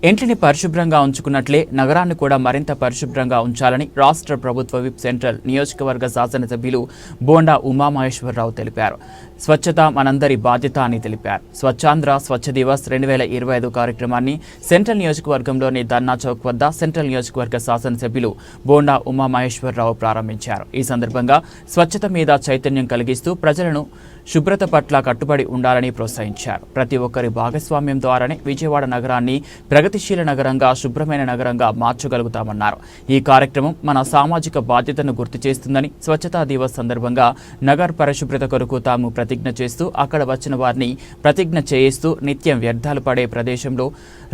ఇంటిని పరిశుభ్రంగా ఉంచుకున్నట్లే నగరాన్ని కూడా మరింత పరిశుభ్రంగా ఉంచాలని రాష్ట్ర ప్రభుత్వ విప్ సెంట్రల్ నియోజకవర్గ శాసనసభ్యులు బోండా ఉమామహేశ్వరరావు తెలిపారు. స్వచ్ఛత మనందరి బాధ్యత అని తెలిపారు. స్వచ్ఛాంధ్ర స్వచ్ఛ దివస్ 2025 కార్యక్రమాన్ని సెంట్రల్ నియోజకవర్గంలోని ధర్నా చౌక్ వద్ద సెంట్రల్ నియోజకవర్గ శాసనసభ్యులు బోండా ఉమామహేశ్వరరావు ప్రారంభించారు. ఈ సందర్భంగా స్వచ్ఛత మీద చైతన్యం కలిగిస్తూ ప్రజలను శుభ్రత పట్ల కట్టుబడి ఉండాలని ప్రోత్సహించారు. ప్రతి ఒక్కరి భాగస్వామ్యం ద్వారానే విజయవాడ నగరాన్ని ప్రగతిశీల నగరంగా, శుభ్రమైన నగరంగా మార్చగలుగుతామన్నారు. ఈ కార్యక్రమం మన సామాజిక బాధ్యతను గుర్తు చేస్తుందని, స్వచ్ఛతా దివస్ సందర్భంగా నగర్ పరిశుభ్రత కొరకు తాము ప్రతిజ్ఞ చేస్తూ అక్కడ వచ్చిన వారిని ప్రతిజ్ఞ చేయిస్తూ నిత్యం వ్యర్థాలు పడే ప్రదేశంలో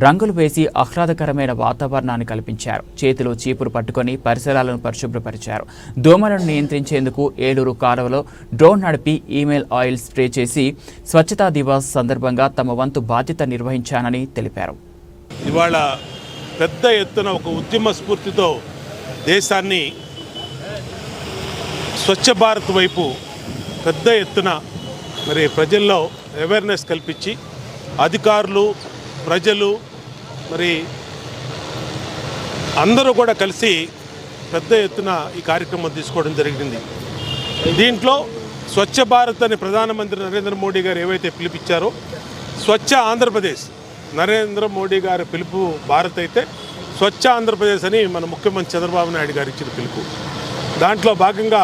రంగులు వేసి ఆహ్లాదకరమైన వాతావరణాన్ని కల్పించారు. చేతిలో చీపురు పట్టుకొని పరిసరాలను పరిశుభ్రపరిచారు. దోమలను నియంత్రించేందుకు ఏలూరు కాలువలో డ్రోన్ నడిపి ఈమెయిల్ ఆయిల్ స్ప్రే చేసి స్వచ్ఛతా దివస్ సందర్భంగా తమ వంతు బాధ్యత నిర్వహించానని తెలిపారు. ఇవాళ పెద్ద ఎత్తున ఒక ఉద్యమ స్ఫూర్తితో దేశాన్ని స్వచ్ఛ భారత్ వైపు పెద్ద ఎత్తున మరి ప్రజల్లో అవేర్నెస్ కల్పించి అధికారులు, ప్రజలు మరి అందరూ కూడా కలిసి పెద్ద ఎత్తున ఈ కార్యక్రమం తీసుకోవడం జరిగింది. దీంట్లో స్వచ్ఛ భారత్ అని ప్రధానమంత్రి నరేంద్ర మోడీ గారు ఏవైతే పిలిపించారో, స్వచ్ఛ ఆంధ్రప్రదేశ్ నరేంద్ర మోడీ గారి పిలుపు భారత్ అయితే, స్వచ్ఛ ఆంధ్రప్రదేశ్ అని మన ముఖ్యమంత్రి చంద్రబాబు నాయుడు గారు ఇచ్చిన పిలుపు. దాంట్లో భాగంగా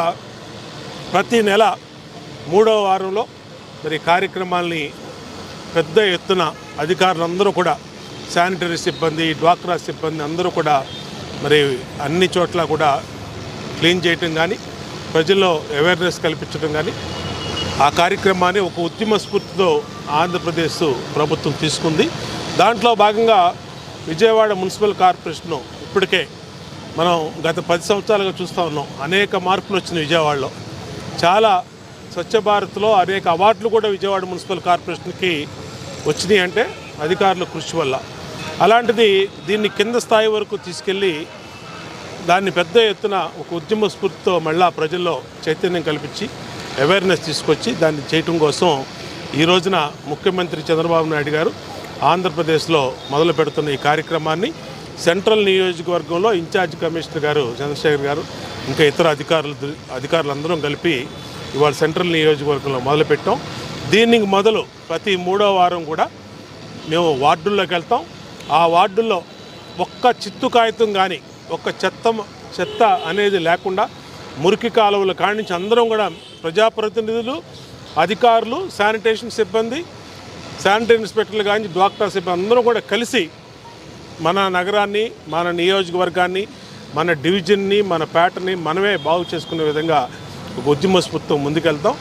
ప్రతి నెల 3వ వారంలో మరి కార్యక్రమాల్ని పెద్ద ఎత్తున అధికారులందరూ కూడా, శానిటరీ సిబ్బంది, డ్వాక్రా సిబ్బంది అందరూ కూడా మరి అన్ని చోట్ల కూడా క్లీన్ చేయటం కానీ, ప్రజల్లో అవేర్నెస్ కల్పించడం కానీ, ఆ కార్యక్రమాన్ని ఒక ఉద్యమ స్ఫూర్తితో ఆంధ్రప్రదేశ్ ప్రభుత్వం తీసుకుంది. దాంట్లో భాగంగా విజయవాడ మున్సిపల్ కార్పొరేషను ఇప్పటికే మనం గత 10 సంవత్సరాలుగా చూస్తూ ఉన్నాం. అనేక మార్పులు వచ్చినాయి విజయవాడలో. చాలా స్వచ్ఛ భారత్లో అనేక అవార్డులు కూడా విజయవాడ మున్సిపల్ కార్పొరేషన్కి వచ్చినాయి అంటే అధికారుల కృషి వల్ల. అలాంటిది దీన్ని కింద స్థాయి వరకు తీసుకెళ్ళి దాన్ని పెద్ద ఎత్తున ఒక ఉద్యమ స్ఫూర్తితో మళ్ళా ప్రజల్లో చైతన్యం కల్పించి అవేర్నెస్ తీసుకొచ్చి దాన్ని చేయటం కోసం ఈ రోజున ముఖ్యమంత్రి చంద్రబాబు నాయుడు గారు ఆంధ్రప్రదేశ్లో మొదలు పెడుతున్న ఈ కార్యక్రమాన్ని సెంట్రల్ నియోజకవర్గంలో ఇన్ఛార్జ్ కమిషనర్ గారు చంద్రశేఖర్ గారు ఇంకా ఇతర అధికారులందరం కలిపి ఇవాళ సెంట్రల్ నియోజకవర్గంలో మొదలుపెట్టాం. దీనికి మొదలు ప్రతి 3వ వారం కూడా మేము వార్డుల్లోకి వెళ్తాం. ఆ వార్డుల్లో ఒక్క చిత్తు కాగితం కానీ, ఒక్క చెత్త అనేది లేకుండా మురికి కాలువల కాడి నుంచి అందరం కూడా ప్రజాప్రతినిధులు, అధికారులు, శానిటేషన్ సిబ్బంది, శానిటరీ ఇన్స్పెక్టర్లు కానీ, డ్వాక్రా సిబ్బంది అందరూ కూడా కలిసి మన నగరాన్ని, మన నియోజకవర్గాన్ని, మన డివిజన్ని, మన పేటని మనమే బాగు చేసుకునే విధంగా ఒక ఉద్యమ స్ఫూర్తితో ముందుకెళ్తాం.